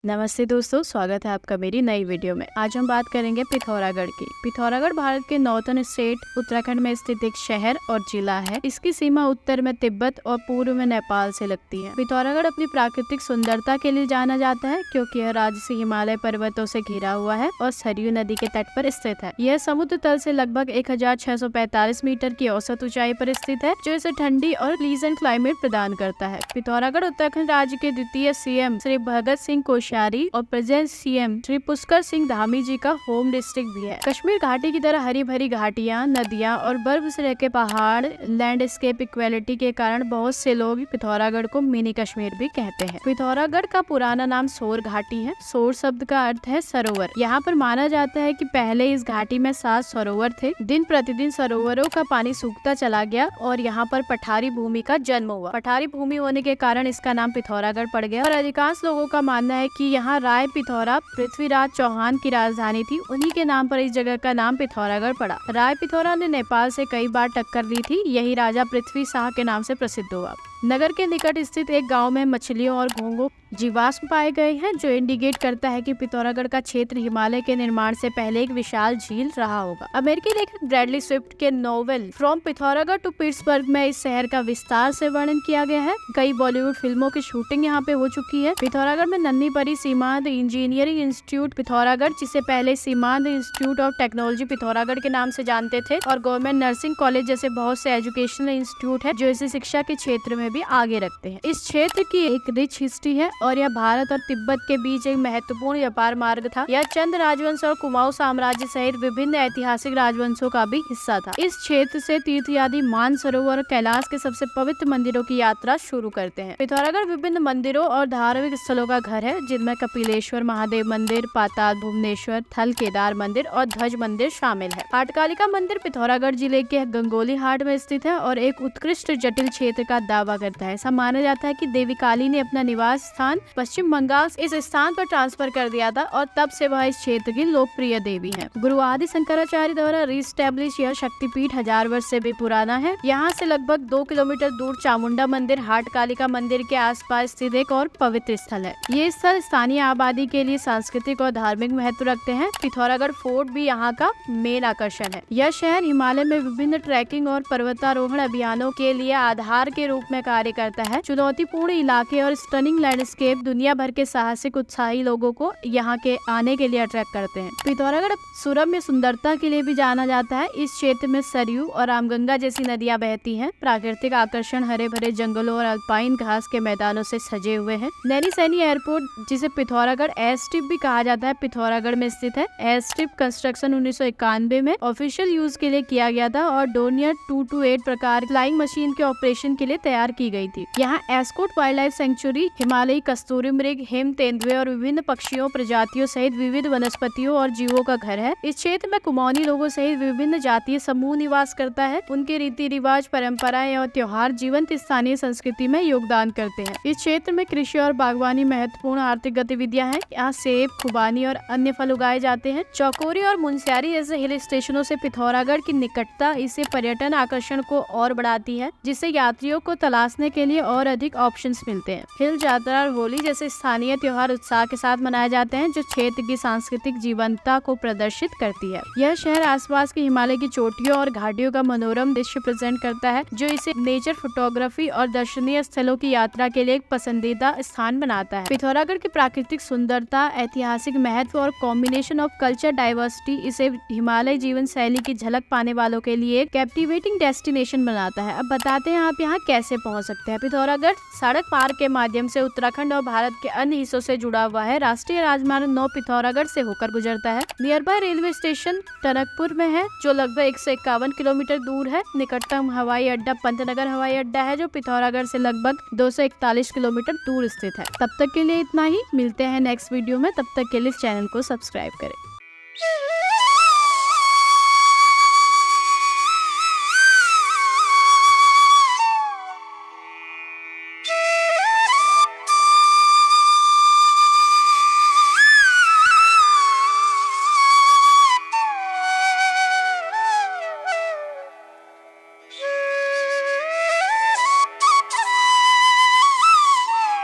नमस्ते दोस्तों, स्वागत है आपका मेरी नई वीडियो में। आज हम बात करेंगे पिथौरागढ़ की। पिथौरागढ़ भारत के नॉर्थर्न स्टेट उत्तराखंड में स्थित एक शहर और जिला है। इसकी सीमा उत्तर में तिब्बत और पूर्व में नेपाल से लगती है। पिथौरागढ़ अपनी प्राकृतिक सुंदरता के लिए जाना जाता है क्योंकि यह राज्य से हिमालय पर्वतों से घिरा हुआ है और सरयू नदी के तट पर स्थित है। यह समुद्र तल से लगभग 1645 मीटर की औसत ऊंचाई पर स्थित है, जो इसे ठंडी और प्लीजेंट क्लाइमेट प्रदान करता है। पिथौरागढ़ उत्तराखंड राज्य के द्वितीय सीएम श्री भगत सिंह कोश्यारी और प्रेजेंट सीएम श्री पुष्कर सिंह धामी जी का होम डिस्ट्रिक्ट भी है। कश्मीर घाटी की तरह हरी भरी घाटियां, नदियां और बर्फ से ढके पहाड़ लैंडस्केप इक्वेलिटी के कारण बहुत से लोग पिथौरागढ़ को मिनी कश्मीर भी कहते हैं। पिथौरागढ़ का पुराना नाम सोर घाटी है। सोर शब्द का अर्थ है सरोवर। यहाँ पर माना जाता है कि पहले इस घाटी में 7 सरोवर थे। दिन प्रतिदिन सरोवरों का पानी सूखता चला गया और यहाँ पर पठारी भूमि का जन्म हुआ। पठारी भूमि होने के कारण इसका नाम पिथौरागढ़ पड़ गया और अधिकांश लोगों का मानना है कि यहाँ राय पिथौरा पृथ्वीराज चौहान की राजधानी थी। उन्हीं के नाम पर इस जगह का नाम पिथौरागढ़ पड़ा। राय पिथौरा ने नेपाल से कई बार टक्कर ली थी। यही राजा पृथ्वी शाह के नाम से प्रसिद्ध हुआ। नगर के निकट स्थित एक गांव में मछलियों और घोंघों जीवाश्म पाए गए हैं, जो इंडिकेट करता है कि पिथौरागढ़ का क्षेत्र हिमालय के निर्माण से पहले एक विशाल झील रहा होगा। अमेरिकी लेखक ब्रैडली स्विफ्ट के novel from Pithoragarh to Pittsburgh में इस शहर का विस्तार से वर्णन किया गया है। कई बॉलीवुड फिल्मों की शूटिंग यहाँ पे हो चुकी है। पिथौरागढ़ में नन्ही परी सीमांत इंजीनियरिंग इंस्टीट्यूट पिथौरागढ़, जिसे पहले सीमांत इंस्टीट्यूट ऑफ टेक्नोलॉजी पिथौरागढ़ के नाम से जानते थे, और गवर्नमेंट नर्सिंग कॉलेज जैसे बहुत से एजुकेशनल इंस्टीट्यूट है जो इसे शिक्षा के क्षेत्र में भी आगे रखते हैं। इस क्षेत्र की एक रिच हिस्ट्री है और यह भारत और तिब्बत के बीच एक महत्वपूर्ण व्यापार मार्ग था। यह चंद राजवंश और कुमाऊं साम्राज्य सहित विभिन्न ऐतिहासिक राजवंशों का भी हिस्सा था। इस क्षेत्र से तीर्थयात्री मानसरोवर और कैलाश के सबसे पवित्र मंदिरों की यात्रा शुरू करते हैं। पिथौरागढ़ विभिन्न मंदिरों और धार्मिक स्थलों का घर है, जिनमें कपिलेश्वर महादेव मंदिर, पाताल भुवनेश्वर, थल केदार मंदिर और ध्वज मंदिर शामिल है। हाटकालिका मंदिर पिथौरागढ़ जिले के गंगोली हाट में स्थित है और एक उत्कृष्ट जटिल क्षेत्र का दावा करता है। ऐसा माना जाता है कि देवी काली ने अपना निवास स्थान पश्चिम बंगाल इस स्थान पर ट्रांसफर कर दिया था और तब से वह इस क्षेत्र की लोकप्रिय देवी है। गुरु आदि शंकराचार्य द्वारा रिस्टैब्लिश यह शक्तिपीठ 1000 वर्ष से भी पुराना है। यहाँ से लगभग 2 किलोमीटर दूर चामुंडा मंदिर हाटकालिका मंदिर के आसपास स्थित एक और पवित्र स्थल है। ये स्थल स्थानीय आबादी के लिए सांस्कृतिक और धार्मिक महत्व रखते हैं। पिथौरागढ़ फोर्ट भी यहाँ का मेन आकर्षण है। यह शहर हिमालय में विभिन्न ट्रैकिंग और पर्वतारोहण अभियानों के लिए आधार के रूप में कार्य करता है। चुनौतीपूर्ण इलाके और स्टनिंग लैंडस्केप दुनिया भर के साहसिक उत्साही लोगों को यहाँ के आने के लिए अट्रैक्ट करते हैं। पिथौरागढ़ सुरम्य सुंदरता के लिए भी जाना जाता है। इस क्षेत्र में सरयू और रामगंगा जैसी नदियां बहती हैं। प्राकृतिक आकर्षण हरे भरे जंगलों और अल्पाइन घास के मैदानों से सजे हुए हैं। नैनी सैनी एयरपोर्ट, जिसे पिथौरागढ़ एयर स्ट्रिप भी कहा जाता है, पिथौरागढ़ में स्थित है। एयर स्ट्रिप कंस्ट्रक्शन 1991 में ऑफिशियल यूज के लिए किया गया था और डोर्नियर 228 प्रकार फ्लाइंग मशीन के ऑपरेशन के लिए तैयार की गई थी। यहाँ एस्कोट वाइल्ड लाइफ सेंचुरी, हिमालयी कस्तूरी मृग, हिम तेंदुए और विभिन्न पक्षियों प्रजातियों सहित विविध वनस्पतियों और जीवों का घर है। इस क्षेत्र में कुमाऊनी लोगों सहित विभिन्न जातीय समूह निवास करता है। उनके रीति रिवाज, परंपराएं और त्योहार जीवंत स्थानीय संस्कृति में योगदान करते हैं। इस क्षेत्र में कृषि और बागवानी महत्वपूर्ण आर्थिक गतिविधियां हैं। यहाँ सेब, खुबानी और अन्य फल उगाए जाते हैं। चौकोरी और मुनस्यारी जैसे हिल स्टेशनों से पिथौरागढ़ की निकटता इसे पर्यटन आकर्षण को और बढ़ाती है, जिससे यात्रियों को तलाशने के लिए और अधिक ऑप्शंस मिलते हैं। हिल जात्रा और होली जैसे स्थानीय त्योहार उत्साह के साथ मनाए जाते हैं, जो क्षेत्र की सांस्कृतिक जीवंतता को प्रदर्शित करती है। यह शहर आसपास की हिमालय की चोटियों और घाटियों का मनोरम दृश्य प्रेजेंट करता है, जो इसे नेचर फोटोग्राफी और दर्शनीय स्थलों की यात्रा के लिए एक पसंदीदा स्थान बनाता है। पिथौरागढ़ की प्राकृतिक सुंदरता, ऐतिहासिक महत्व और कॉम्बिनेशन ऑफ कल्चर डाइवर्सिटी इसे हिमालय जीवन शैली की झलक पाने वालों के लिए कैप्टिवेटिंग डेस्टिनेशन बनाता है। अब बताते हैं आप यहाँ कैसे पहुँच सकते हैं। पिथौरागढ़ सड़क मार्ग के माध्यम से उत्तराखंड और भारत के अन्य हिस्सों से जुड़ा हुआ है। राष्ट्रीय राजमार्ग 9 पिथौरागढ़ से होकर गुजरता है। Near by railway station Tanakpur में है, जो लगभग 151 किलोमीटर दूर है। निकटतम हवाई अड्डा पंतनगर हवाई अड्डा है, जो पिथौरागढ़ से लगभग 241 किलोमीटर दूर स्थित है। तब तक के लिए इतना ही। मिलते हैं नेक्स्ट वीडियो में। तब तक के लिए इस चैनल को सब्सक्राइब करें।